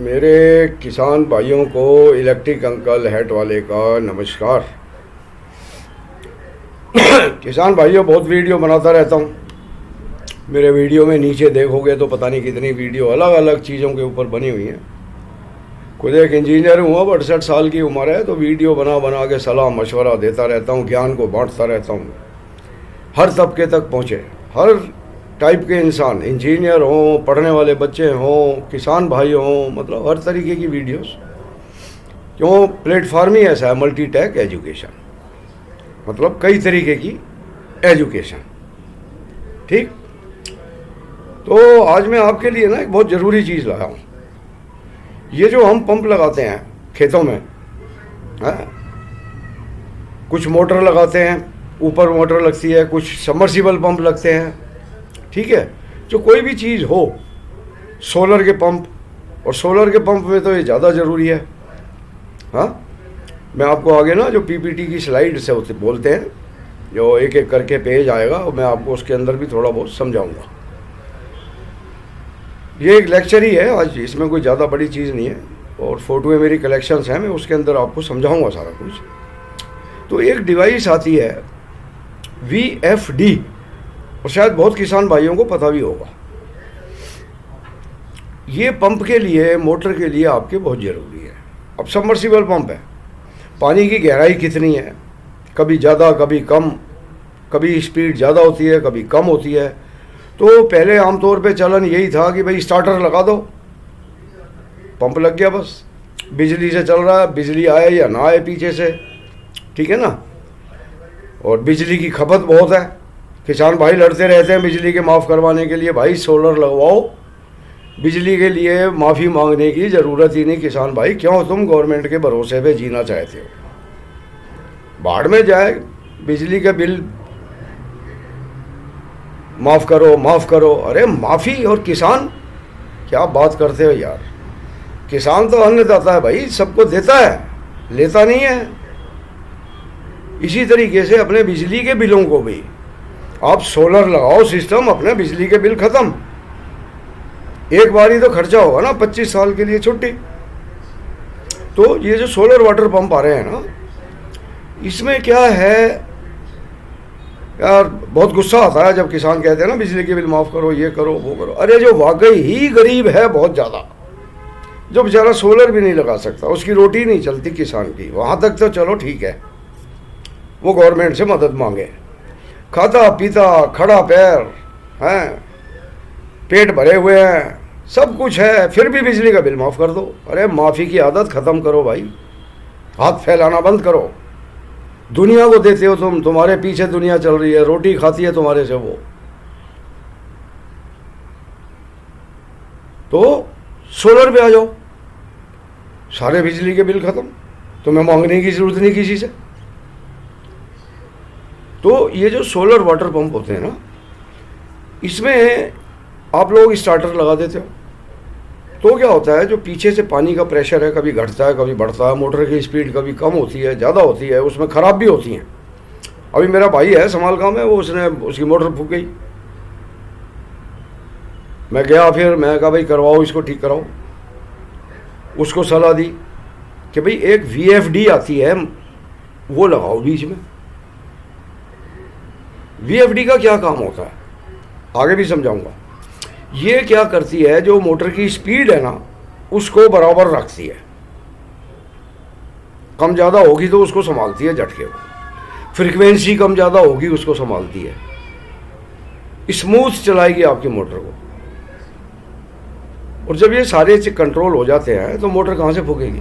मेरे किसान भाइयों को इलेक्ट्रिक अंकल हैट वाले का नमस्कार। किसान भाइयों, बहुत वीडियो बनाता रहता हूँ। मेरे वीडियो में नीचे देखोगे तो पता नहीं कितनी वीडियो अलग अलग चीज़ों के ऊपर बनी हुई हैं। खुद एक इंजीनियर हूँ, अब 68 साल की उम्र है, तो वीडियो बना बना के सलाह मशवरा देता रहता हूँ, ज्ञान को बांटता रहता हूँ। हर तबके तक पहुँचे, हर टाइप के इंसान, इंजीनियर हों, पढ़ने वाले बच्चे हों, किसान भाई हों, मतलब हर तरीके की वीडियोस। क्यों, प्लेटफार्म ही ऐसा है, मल्टी टैक एजुकेशन, मतलब कई तरीके की एजुकेशन। ठीक, तो आज मैं आपके लिए ना एक बहुत ज़रूरी चीज़ लाया हूँ। ये जो हम पंप लगाते हैं खेतों में, है, कुछ मोटर लगाते हैं, ऊपर मोटर लगती है, कुछ सबमर्सिबल पंप लगते हैं। ठीक है, जो कोई भी चीज़ हो, सोलर के पंप, और सोलर के पंप में तो ये ज़्यादा ज़रूरी है। हाँ, मैं आपको आगे ना जो पीपीटी की स्लाइड से होते बोलते हैं, जो एक एक करके पेज आएगा, और मैं आपको उसके अंदर भी थोड़ा बहुत समझाऊंगा। ये एक लेक्चर ही है आज, इसमें कोई ज़्यादा बड़ी चीज़ नहीं है, और फोटोएं मेरी कलेक्शंस हैं, मैं उसके अंदर आपको समझाऊंगा सारा कुछ। तो एक डिवाइस आती है VFD, और शायद बहुत किसान भाइयों को पता भी होगा। ये पंप के लिए, मोटर के लिए आपके बहुत ज़रूरी है। अब सबमर्सिबल पंप है, पानी की गहराई कितनी है, कभी ज़्यादा कभी कम, कभी स्पीड ज़्यादा होती है कभी कम होती है। तो पहले आमतौर पे चलन यही था कि भाई स्टार्टर लगा दो, पंप लग गया, बस बिजली से चल रहा है, बिजली आए या ना आए पीछे से, ठीक है ना। और बिजली की खपत बहुत है, किसान भाई लड़ते रहते हैं बिजली के माफ़ करवाने के लिए। भाई सोलर लगवाओ, बिजली के लिए माफ़ी मांगने की ज़रूरत ही नहीं किसान भाई। क्यों तुम गवर्नमेंट के भरोसे पे जीना चाहते हो? बाढ़ में जाए, बिजली का बिल माफ़ करो माफ़ करो, अरे माफ़ी और किसान, क्या बात करते हो यार। किसान तो अन्नदाता है भाई, सबको देता है, लेता नहीं है। इसी तरीके से अपने बिजली के बिलों को भी आप सोलर लगाओ सिस्टम, अपने बिजली के बिल खत्म। एक बार ही तो खर्चा होगा ना, 25 साल के लिए छुट्टी। तो ये जो सोलर वाटर पंप आ रहे हैं ना, इसमें क्या है यार, बहुत गुस्सा आता है जब किसान कहते हैं ना बिजली के बिल माफ़ करो, ये करो वो करो। अरे जो वाकई ही गरीब है बहुत ज़्यादा, जो बेचारा सोलर भी नहीं लगा सकता, उसकी रोटी नहीं चलती किसान की, वहाँ तक तो चलो ठीक है, वो गवर्नमेंट से मदद मांगे। खाता पीता खड़ा पैर हैं, पेट भरे हुए हैं, सब कुछ है, फिर भी बिजली का बिल माफ़ कर दो। अरे माफ़ी की आदत ख़त्म करो भाई, हाथ फैलाना बंद करो। दुनिया को देते हो तुम, तुम्हारे पीछे दुनिया चल रही है, रोटी खाती है तुम्हारे से वो। तो सोलर पे आ जाओ, सारे बिजली के बिल ख़त्म, तुम्हें मांगने की ज़रूरत नहीं किसी से। तो ये जो सोलर वाटर पंप होते हैं ना, इसमें आप लोग स्टार्टर लगा देते हो, तो क्या होता है, जो पीछे से पानी का प्रेशर है, कभी घटता है कभी बढ़ता है, मोटर की स्पीड कभी कम होती है ज़्यादा होती है, उसमें ख़राब भी होती हैं। अभी मेरा भाई है समाल गाँव में, वो उसकी मोटर फूक गई। मैं गया, फिर मैं कहा भाई करवाओ इसको, ठीक कराओ। उसको सलाह दी कि भाई एक VFD आती है, वो लगाओ बीच में। VFD का क्या काम होता है आगे भी समझाऊंगा। ये क्या करती है, जो मोटर की स्पीड है ना उसको बराबर रखती है, कम ज़्यादा होगी तो उसको संभालती है झटके को, फ्रीक्वेंसी कम ज़्यादा होगी उसको संभालती है, स्मूथ चलाएगी आपकी मोटर को। और जब ये सारे कंट्रोल हो जाते हैं तो मोटर कहाँ से फूकेगी?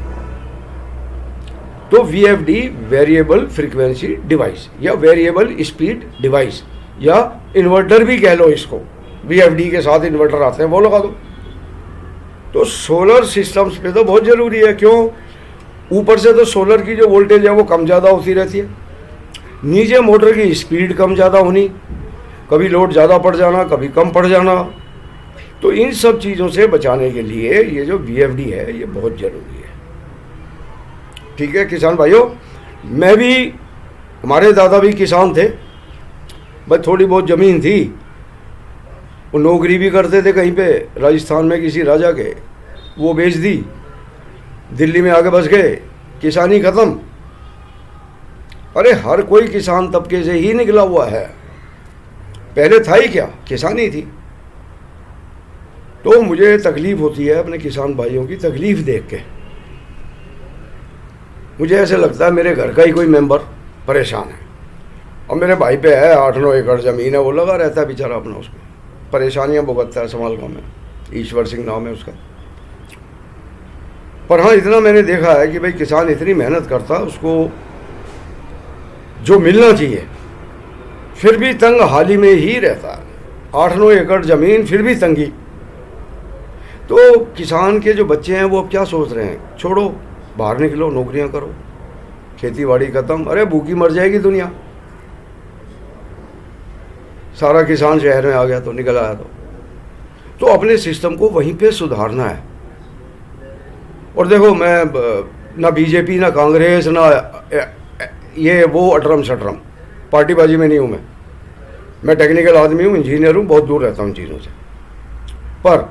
तो VFD वेरिएबल फ्रीक्वेंसी डिवाइस या वेरिएबल स्पीड डिवाइस, या इन्वर्टर भी कह लो इसको, VFD के साथ इन्वर्टर आते हैं, वो लगा दो। तो सोलर सिस्टम्स पे तो बहुत ज़रूरी है। क्यों? ऊपर से तो सोलर की जो वोल्टेज है वो कम ज़्यादा होती रहती है, नीचे मोटर की स्पीड कम ज़्यादा होनी, कभी लोड ज़्यादा पड़ जाना कभी कम पड़ जाना। तो इन सब चीज़ों से बचाने के लिए ये जो VFD है ये बहुत ज़रूरी है। ठीक है किसान भाइयों, मैं भी, हमारे दादा भी किसान थे, बस थोड़ी बहुत ज़मीन थी, वो नौकरी भी करते थे कहीं पे राजस्थान में किसी राजा के, वो बेच दी, दिल्ली में आके बस गए, किसानी खत्म। अरे हर कोई किसान तबके से ही निकला हुआ है, पहले था ही क्या, किसानी थी। तो मुझे तकलीफ होती है अपने किसान भाइयों की तकलीफ देख के। मुझे ऐसे लगता है मेरे घर का ही कोई मेंबर परेशान है, और मेरे भाई पे है 8-9 एकड़ ज़मीन है, वो लगा रहता है बेचारा अपना, उसमें परेशानियां भुगतता है। समाल गाँव में ईश्वर सिंह नाम है उसका। पर हाँ, इतना मैंने देखा है कि भाई किसान इतनी मेहनत करता है, उसको जो मिलना चाहिए फिर भी तंग हाली में ही रहता है। 8-9 एकड़ ज़मीन फिर भी तंगी। तो किसान के जो बच्चे हैं वो अब क्या सोच रहे हैं, छोड़ो, बाहर निकलो, नौकरियां करो, खेती बाड़ी खत्म, अरे भूखी मर जाएगी दुनिया। सारा किसान शहर में आ गया तो निकल आया तो अपने सिस्टम को वहीं पे सुधारना है। और देखो, मैं ना बीजेपी ना कांग्रेस ना ये वो अटरम शटरम पार्टीबाजी में नहीं हूँ। मैं टेक्निकल आदमी हूँ, इंजीनियर हूँ, बहुत दूर रहता हूँ चीज़ों से। पर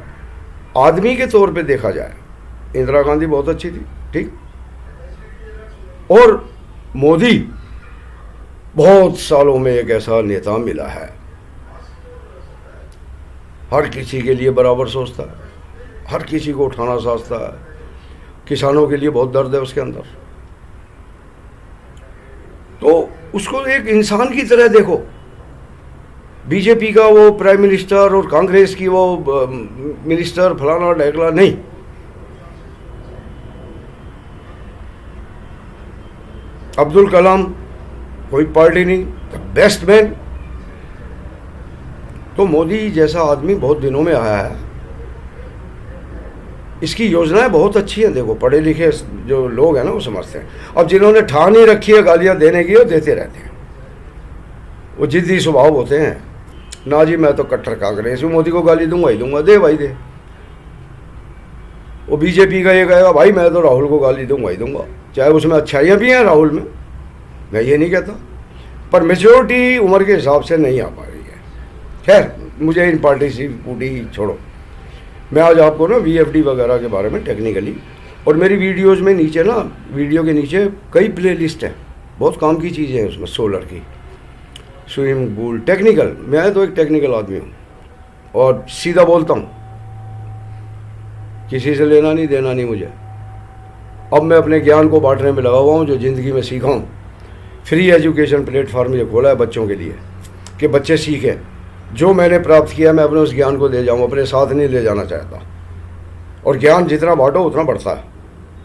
आदमी के तौर पे देखा जाए, इंदिरा गांधी बहुत अच्छी थी, ठीक, और मोदी बहुत सालों में एक ऐसा नेता मिला है, हर किसी के लिए बराबर सोचता है, हर किसी को उठाना साजता है, किसानों के लिए बहुत दर्द है उसके अंदर। तो उसको एक इंसान की तरह देखो। बीजेपी का वो प्राइम मिनिस्टर और कांग्रेस की वो मिनिस्टर फलाना ढेकला नहीं। अब्दुल कलाम कोई पार्टी नहीं, बेस्ट मैन। तो मोदी जैसा आदमी बहुत दिनों में आया है, इसकी योजनाएं बहुत अच्छी हैं। देखो, पढ़े लिखे जो लोग हैं ना वो समझते हैं। अब जिन्होंने ठान ही रखी है गालियां देने की, वो देते रहते हैं, वो जिद्दी स्वभाव होते हैं। ना जी मैं तो कट्टर कांग्रेस हूँ, मोदी को गाली दूंगा ही दूंगा, दे भाई दे। वो बीजेपी का ये कहेगा भाई मैं तो राहुल को गाली दूंगा ही दूंगा, चाहे उसमें अच्छाइयाँ भी हैं राहुल में, मैं ये नहीं कहता, पर मेजोरिटी उम्र के हिसाब से नहीं आ पा रही है। खैर, मुझे इन पार्टी से पूरी छोड़ो। मैं आज आपको ना VFD वगैरह के बारे में टेक्निकली, और मेरी वीडियोस में नीचे ना, वीडियो के नीचे कई प्लेलिस्ट हैं, बहुत काम की चीज़ें हैं उसमें, सोलर की, स्विमिंग पूल, टेक्निकल। मैं तो एक टेक्निकल आदमी हूँ और सीधा बोलता हूँ, किसी से लेना नहीं देना नहीं मुझे। अब मैं अपने ज्ञान को बांटने में लगा हुआ हूँ, जो ज़िंदगी में सीखा हूँ। फ्री एजुकेशन प्लेटफॉर्म ये खोला है बच्चों के लिए कि बच्चे सीखें। जो मैंने प्राप्त किया मैं अपने उस ज्ञान को दे जाऊँ, अपने साथ नहीं ले जाना चाहता। और ज्ञान जितना बांटो उतना बढ़ता है,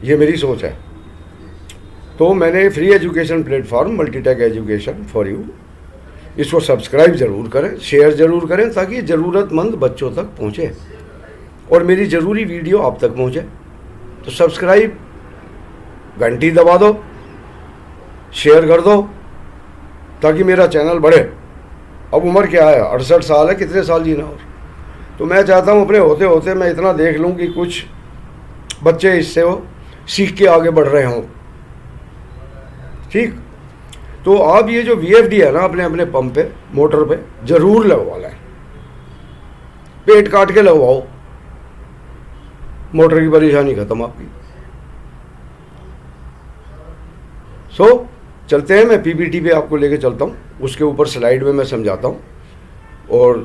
ये मेरी सोच है। तो मैंने free education platform Multitech education for you, इसको सब्सक्राइब ज़रूर करें, शेयर ज़रूर करें, ताकि ज़रूरतमंद बच्चों तक पहुँचे और मेरी ज़रूरी वीडियो आप तक पहुँचे। तो सब्सक्राइब, घंटी दबा दो, शेयर कर दो, ताकि मेरा चैनल बढ़े। अब उम्र क्या है, 68 साल है, कितने साल जीना और। तो मैं चाहता हूँ अपने होते होते मैं इतना देख लूँ कि कुछ बच्चे इससे वो सीख के आगे बढ़ रहे हों, ठीक। तो आप ये जो VFD है ना, अपने अपने पंप पे, मोटर पे ज़रूर लगवा लें, पेट काट के लगवाओ, मोटर की परेशानी खत्म आपकी। चलते हैं, मैं PPT पे आपको लेके चलता हूँ, उसके ऊपर स्लाइड में मैं समझाता हूँ और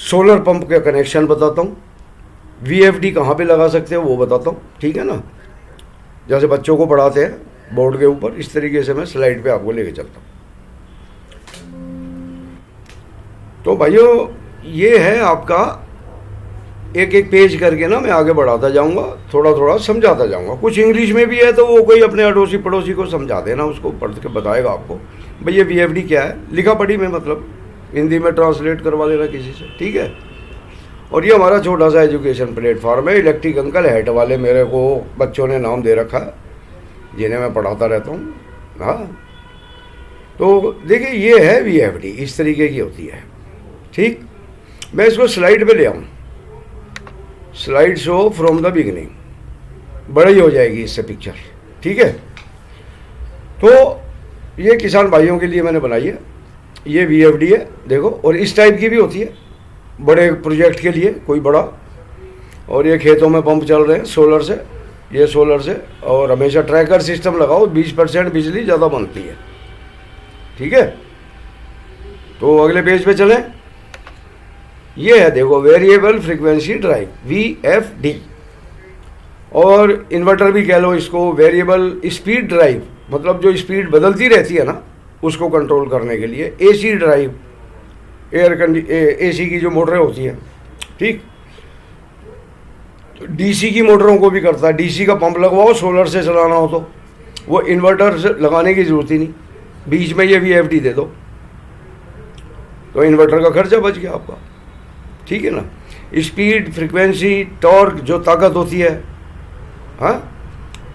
सोलर पंप का कनेक्शन बताता हूँ, VFD कहाँ पे लगा सकते हो वो बताता हूँ, ठीक है ना। जैसे बच्चों को पढ़ाते हैं बोर्ड के ऊपर, इस तरीके से मैं स्लाइड पे आपको लेके चलता हूँ। तो भाइयों, ये है आपका एक एक पेज करके ना मैं आगे बढ़ाता जाऊंगा, थोड़ा थोड़ा समझाता जाऊंगा। कुछ इंग्लिश में भी है तो वो कोई अपने अड़ोसी पड़ोसी को समझा देना, उसको पढ़ के बताएगा आपको भाई ये VFD क्या है, लिखा पढ़ी में, मतलब हिंदी में ट्रांसलेट करवा लेना किसी से, ठीक है। और ये हमारा छोटा सा एजुकेशन प्लेटफॉर्म है। इलेक्ट्रिक अंकल हेट वाले मेरे को बच्चों ने नाम दे रखा है, जिन्हें मैं पढ़ाता रहता हूँ। हाँ, तो देखिए ये है VFD, इस तरीके की होती है, ठीक। मैं इसको स्लाइड पे ले आऊँ, slide show from the beginning, बड़ी हो जाएगी इससे पिक्चर, ठीक है। तो ये किसान भाइयों के लिए मैंने बनाई है, ये VFD है देखो। और इस टाइप की भी होती है बड़े प्रोजेक्ट के लिए, कोई बड़ा और ये खेतों में पंप चल रहे हैं सोलर से, ये सोलर से। और हमेशा ट्रैकर सिस्टम लगाओ, 20% बिजली ज़्यादा बनती है। ठीक है, तो अगले पेज पे चलें। ये है देखो वेरिएबल फ्रीक्वेंसी ड्राइव, VFD, और इन्वर्टर भी कह लो इसको। वेरिएबल स्पीड ड्राइव मतलब जो स्पीड बदलती रहती है ना, उसको कंट्रोल करने के लिए। AC ड्राइव, AC की जो मोटरें होती हैं, ठीक। तो DC की मोटरों को भी करता है। DC का पंप लगवाओ, सोलर से चलाना हो तो वो इन्वर्टर से लगाने की ज़रूरत ही नहीं, बीच में ये VFD दे दो, तो इन्वर्टर का खर्चा बच गया आपका। ठीक है ना। स्पीड, फ्रीक्वेंसी, टॉर्क जो ताकत होती है, हाँ,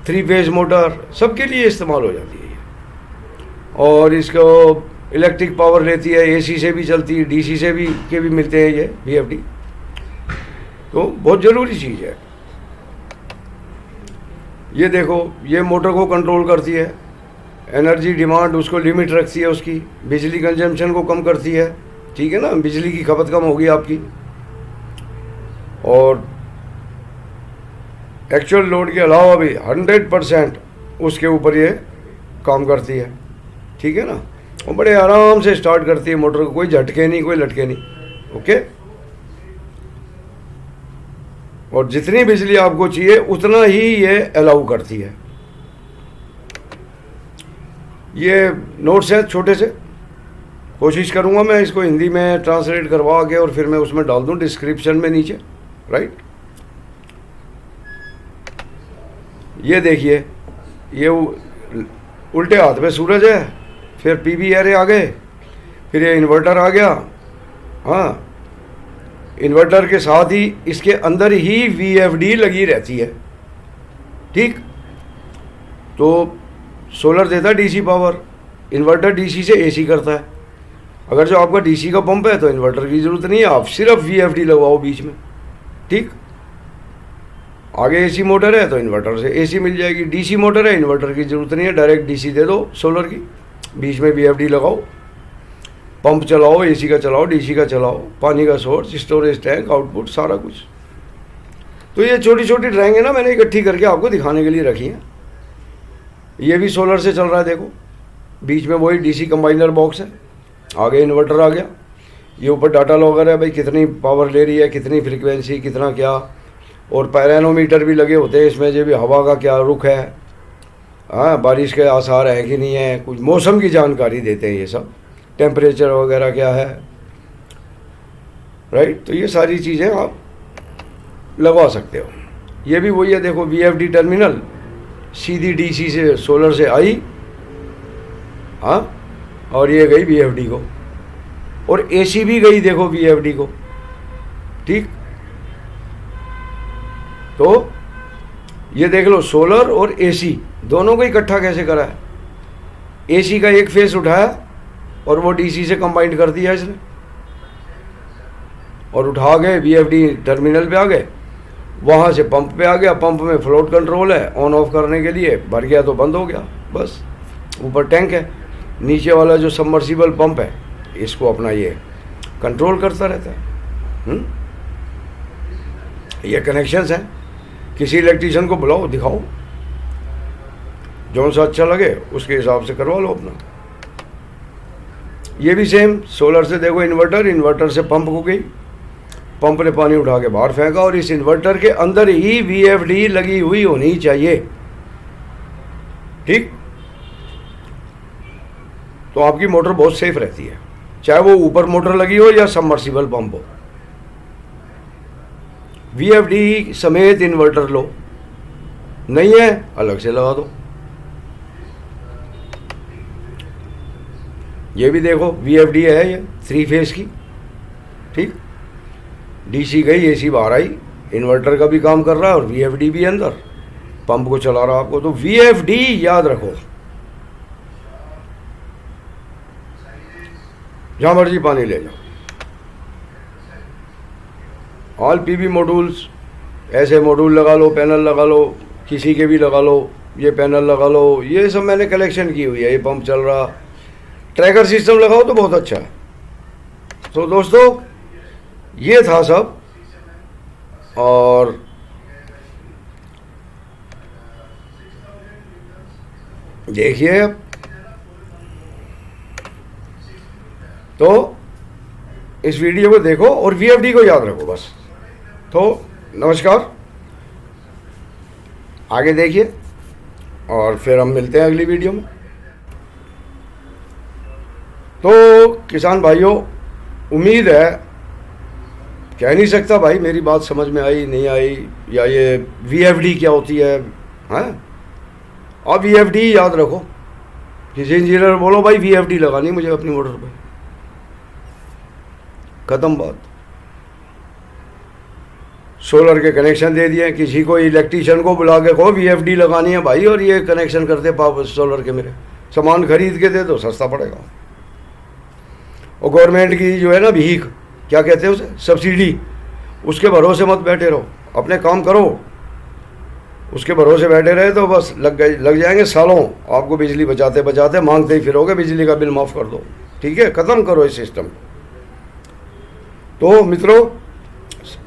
3 फेज मोटर सबके लिए इस्तेमाल हो जाती है ये। और इसको इलेक्ट्रिक पावर लेती है, AC से भी चलती है, DC से भी के भी मिलते हैं ये VFD, तो बहुत ज़रूरी चीज़ है। ये देखो, ये मोटर को कंट्रोल करती है, एनर्जी डिमांड उसको लिमिट रखती है उसकी, बिजली कंजम्पशन को कम करती है। ठीक है ना, बिजली की खपत कम होगी आपकी, और एक्चुअल लोड के अलावा भी 100% उसके ऊपर ये काम करती है। ठीक है ना, और बड़े आराम से स्टार्ट करती है मोटर को, कोई झटके नहीं, कोई लटके नहीं। ओके, और जितनी बिजली आपको चाहिए उतना ही ये अलाउ करती है। ये नोट्स हैं छोटे से, कोशिश करूंगा मैं इसको हिंदी में ट्रांसलेट करवा के और फिर मैं उसमें डाल दूं डिस्क्रिप्शन में नीचे, राइट। ये देखिए, ये उल्टे हाथ में सूरज है, फिर PV एरे आ गए, फिर ये इन्वर्टर आ गया। हाँ, इन्वर्टर के साथ ही इसके अंदर ही VFD लगी रहती है। ठीक, तो सोलर देता है DC पावर, इन्वर्टर DC से AC करता है। अगर जो आपका DC का पंप है तो इन्वर्टर की ज़रूरत नहीं है, आप सिर्फ VFD लगवाओ बीच में। ठीक, आगे AC मोटर है तो इन्वर्टर से AC मिल जाएगी, DC मोटर है इन्वर्टर की ज़रूरत नहीं है, डायरेक्ट DC दे दो सोलर की, बीच में VFD लगाओ, पंप चलाओ, AC का चलाओ, DC का चलाओ, पानी का सोर्स, स्टोरेज टैंक, आउटपुट, सारा कुछ। तो ये छोटी छोटी ड्राइंग है ना, मैंने इकट्ठी करके आपको दिखाने के लिए रखी है। ये भी सोलर से चल रहा है, देखो बीच में वही DC कंबाइनर बॉक्स है, आगे इन्वर्टर आ गया, ये ऊपर डाटा लॉगर है भाई, कितनी पावर ले रही है, कितनी फ्रीक्वेंसी, कितना क्या, और पैरानोमीटर भी लगे होते हैं इसमें, जो भी हवा का क्या रुख है, हाँ, बारिश के आसार है कि नहीं है, कुछ मौसम की जानकारी देते हैं ये सब, टेम्परेचर वगैरह क्या है, राइट। तो ये सारी चीज़ें आप लगवा सकते हो। ये भी वही है, देखो VFD टर्मिनल सीधी DC से सोलर से आई, हाँ, और ये गई VFD को, और AC भी गई देखो VFD को। ठीक, तो ये देख लो सोलर और AC दोनों को इकट्ठा कैसे करा है। AC का एक फेस उठाया और वो DC से कंबाइंड कर दिया इसने, और उठा गए VFD टर्मिनल पे आ गए, वहाँ से पंप पे आ गया, पंप में फ्लोट कंट्रोल है, ऑन ऑफ करने के लिए, भर गया तो बंद हो गया, बस। ऊपर टैंक है, नीचे वाला जो सबमर्सिबल पंप है इसको अपना ये कंट्रोल करता रहता है। ये कनेक्शंस हैं, किसी इलेक्ट्रीशियन को बुलाओ, दिखाओ, जो सा अच्छा लगे उसके हिसाब से करवा लो अपना। ये भी सेम सोलर से देखो इन्वर्टर, इन्वर्टर से पंप हो गई, पंप ने पानी उठा के बाहर फेंका, और इस इन्वर्टर के अंदर ही VFD लगी हुई होनी चाहिए। ठीक, तो आपकी मोटर बहुत सेफ रहती है, चाहे वो ऊपर मोटर लगी हो या सबमर्सिबल पंप हो। VFD समेत इन्वर्टर लो, नहीं है अलग से लगा दो। ये भी देखो VFD है, ये 3 फेज की। ठीक, DC गई, AC बाहर आई, इन्वर्टर का भी काम कर रहा है और VFD भी अंदर, पंप को चला रहा आपको। तो VFD याद रखो, जहां मर्जी पानी ले जाओ। ऑल PV मॉड्यूल्स, ऐसे मॉड्यूल लगा लो, पैनल लगा लो, किसी के भी लगा लो, ये पैनल लगा लो, ये सब मैंने कलेक्शन की हुई है। ये पंप चल रहा, ट्रैकर सिस्टम लगाओ तो बहुत अच्छा है। तो दोस्तों ये था सब और देखिए तो इस वीडियो को देखो और VFD को याद रखो बस। तो नमस्कार, आगे देखिए और फिर हम मिलते हैं अगली वीडियो में। तो किसान भाइयों, उम्मीद है, कह नहीं सकता भाई मेरी बात समझ में आई नहीं आई, या ये VFD क्या होती है, हैं? आप VFD याद रखो। किसी इंजीनियर बोलो भाई VFD लगानी मुझे अपनी मोटर पे, खत्म बात। सोलर के कनेक्शन दे दिए, किसी को इलेक्ट्रीशियन को बुला के कहो VFD लगानी है भाई और ये कनेक्शन करते पावर सोलर के, मेरे सामान खरीद के दे दो, सस्ता पड़ेगा। और गवर्नमेंट की जो है ना भीख, क्या कहते हैं उसे, सब्सिडी, उसके भरोसे मत बैठे रहो, अपने काम करो। उसके भरोसे बैठे रहे तो बस लग जाएंगे सालों, आपको बिजली बचाते बचाते मांगते ही फिरोगे बिजली का बिल माफ़ कर दो। ठीक है, ख़त्म करो इस सिस्टम। तो मित्रों,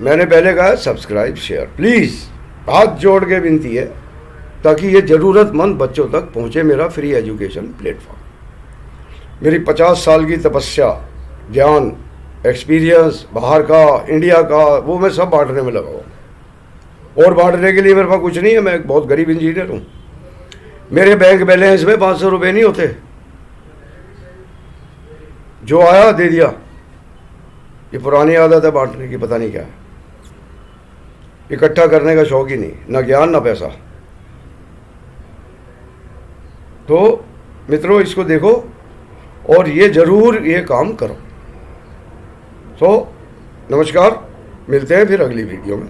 मैंने पहले कहा सब्सक्राइब शेयर प्लीज़, हाथ जोड़ के विनती है, ताकि ये ज़रूरतमंद बच्चों तक पहुँचे मेरा फ्री एजुकेशन प्लेटफॉर्म। मेरी 50 साल की तपस्या, ज्ञान, एक्सपीरियंस, बाहर का, इंडिया का, वो मैं सब बांटने में लगा हूँ। और बांटने के लिए मेरे पास कुछ नहीं है, मैं एक बहुत गरीब इंजीनियर हूँ। मेरे बैंक बैलेंस में 500 रुपये नहीं होते, जो आया दे दिया। ये पुरानी आदत है बांटने की, पता नहीं क्या है। इकट्ठा करने का शौक ही नहीं, ना ज्ञान ना पैसा। तो मित्रों, इसको देखो और ये ज़रूर ये काम करो। तो नमस्कार, मिलते हैं फिर अगली वीडियो में,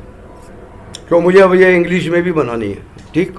क्यों मुझे अब ये इंग्लिश में भी बनानी है। ठीक।